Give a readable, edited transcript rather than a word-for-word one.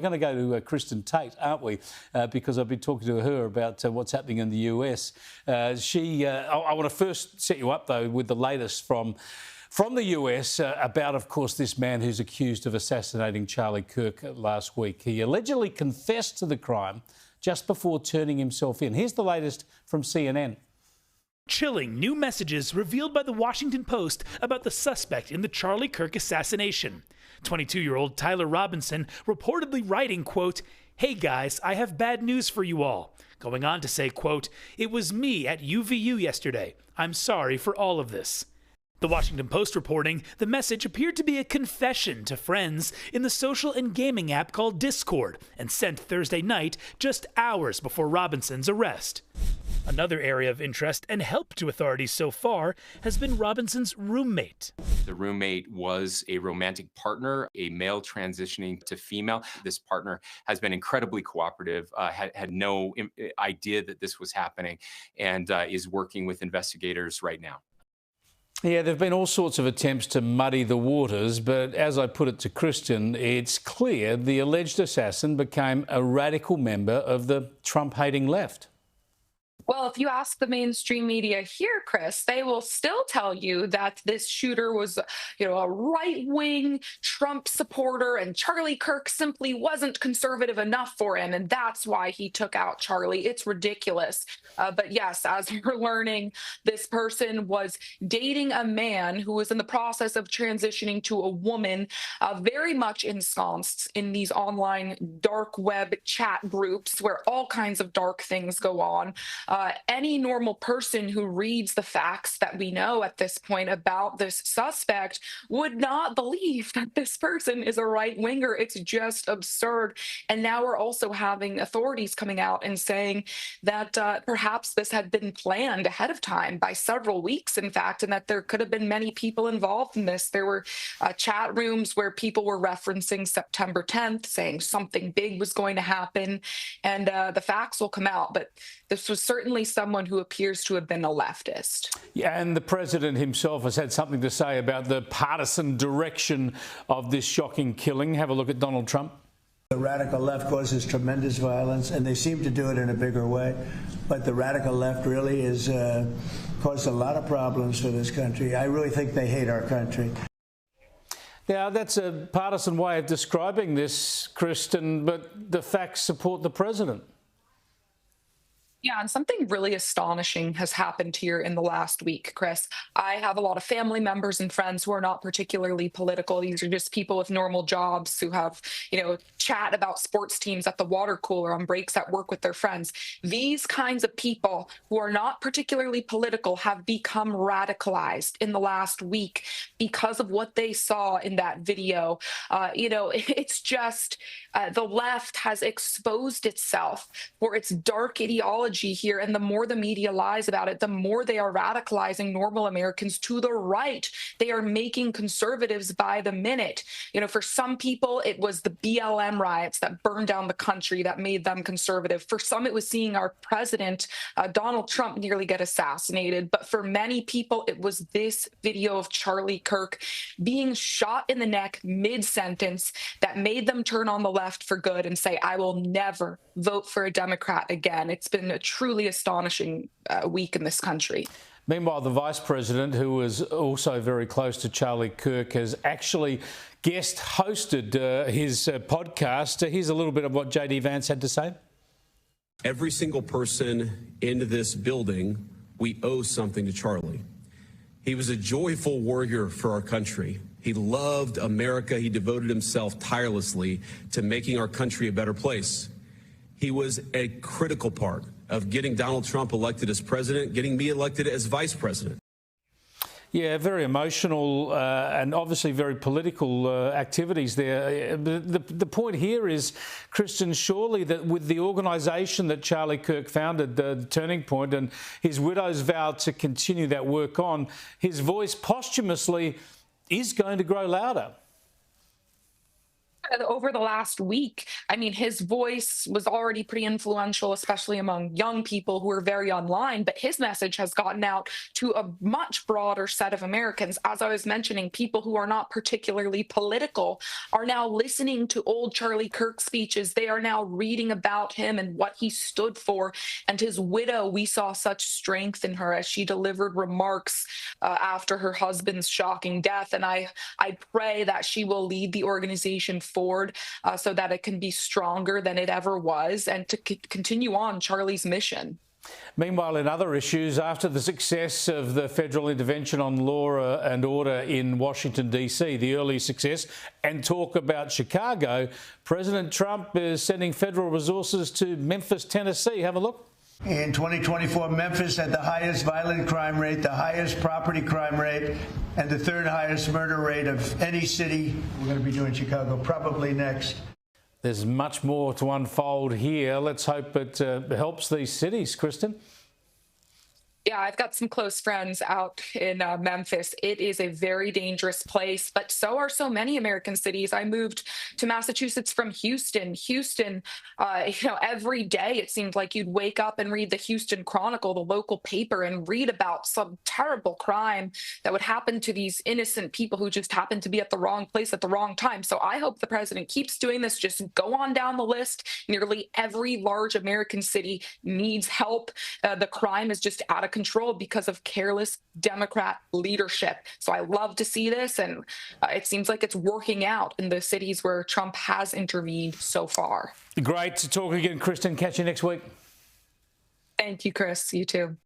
We're going to go to Kristin Tate, aren't we? Because I've been talking to her about what's happening in the US. I want to first set you up, though, with the latest from the US about, of course, this man who's accused of assassinating Charlie Kirk last week. He allegedly confessed to the crime just before turning himself in. Here's the latest from CNN. Chilling new messages revealed by the Washington Post about the suspect in the Charlie Kirk assassination. 22-year-old Tyler Robinson reportedly writing, quote, "Hey guys, I have bad news for you all." Going on to say, quote, "It was me at UVU yesterday. I'm sorry for all of this." The Washington Post reporting the message appeared to be a confession to friends in the social and gaming app called Discord and sent Thursday night, just hours before Robinson's arrest. Another area of interest and help to authorities so far has been Robinson's roommate. The roommate was a romantic partner, a male transitioning to female. This partner has been incredibly cooperative, had no idea that this was happening, and is working with investigators right now. Yeah, there have been all sorts of attempts to muddy the waters, but as I put it to Kristin, it's clear the alleged assassin became a radical member of the Trump-hating left. Well, if you ask the mainstream media here, Chris, they will still tell you that this shooter was, a right-wing Trump supporter, and Charlie Kirk simply wasn't conservative enough for him, and that's why he took out Charlie. It's ridiculous. But yes, as you're learning, this person was dating a man who was in the process of transitioning to a woman, very much ensconced in these online dark web chat groups where all kinds of dark things go on. Any normal person who reads the facts that we know at this point about this suspect would not believe that this person is a right-winger. It's just absurd. And now we're also having authorities coming out and saying that perhaps this had been planned ahead of time by several weeks, in fact, and that there could have been many people involved in this. There were chat rooms where people were referencing September 10th, saying something big was going to happen, and the facts will come out. But this was certainly someone who appears to have been a leftist. Yeah, and the president himself has had something to say about the partisan direction of this shocking killing. Have a look at Donald Trump. The radical left causes tremendous violence, and they seem to do it in a bigger way. But the radical left really has caused a lot of problems for this country. I really think they hate our country. Now, that's a partisan way of describing this, Kristin, but the facts support the president. Yeah, and something really astonishing has happened here in the last week, Chris. I have a lot of family members and friends who are not particularly political. These are just people with normal jobs who have, chat about sports teams at the water cooler on breaks at work with their friends. These kinds of people who are not particularly political have become radicalized in the last week because of what they saw in that video. It's just the left has exposed itself for its dark ideology here, and the more the media lies about it, the more they are radicalizing normal Americans to the right. They are making conservatives by the minute. For some people, it was the BLM riots that burned down the country that made them conservative. For some, it was seeing our president, Donald Trump, nearly get assassinated. But for many people, it was this video of Charlie Kirk being shot in the neck mid-sentence that made them turn on the left for good and say, "I will never vote for a Democrat again." It's been a truly astonishing week in this country. Meanwhile, the vice president, who was also very close to Charlie Kirk, has actually guest hosted his podcast. Here's a little bit of what J.D. Vance had to say. Every single person in this building, we owe something to Charlie. He was a joyful warrior for our country. He loved America. He devoted himself tirelessly to making our country a better place. He was a critical part of getting Donald Trump elected as president, getting me elected as vice president. Yeah, very emotional and obviously very political activities there. The point here is, Kristin, surely that with the organisation that Charlie Kirk founded, the Turning Point, and his widow's vow to continue that work on, his voice posthumously is going to grow louder. Over the last week, I mean, his voice was already pretty influential, especially among young people who are very online, but his message has gotten out to a much broader set of Americans. As I was mentioning, people who are not particularly political are now listening to old Charlie Kirk speeches. They are now reading about him and what he stood for. And his widow, we saw such strength in her as she delivered remarks after her husband's shocking death. And I pray that she will lead the organization forward so that it can be stronger than it ever was and to continue on Charlie's mission. Meanwhile, in other issues, after the success of the federal intervention on law and order in Washington, D.C., the early success, and talk about Chicago, President Trump is sending federal resources to Memphis, Tennessee. Have a look. In 2024, Memphis had the highest violent crime rate, the highest property crime rate, and the third highest murder rate of any city. We're going to be doing Chicago probably next. There's much more to unfold here. Let's hope it helps these cities, Kristin. Yeah, I've got some close friends out in Memphis. It is a very dangerous place, but so are so many American cities. I moved to Massachusetts from Houston. Houston, every day it seemed like you'd wake up and read the Houston Chronicle, the local paper, and read about some terrible crime that would happen to these innocent people who just happened to be at the wrong place at the wrong time. So I hope the president keeps doing this. Just go on down the list. Nearly every large American city needs help. The crime is just out of control because of careless Democrat leadership. So I love to see this, and it seems like it's working out in the cities where Trump has intervened so far. Great to talk again, Kristin. Catch you next week. Thank you, Chris. You too.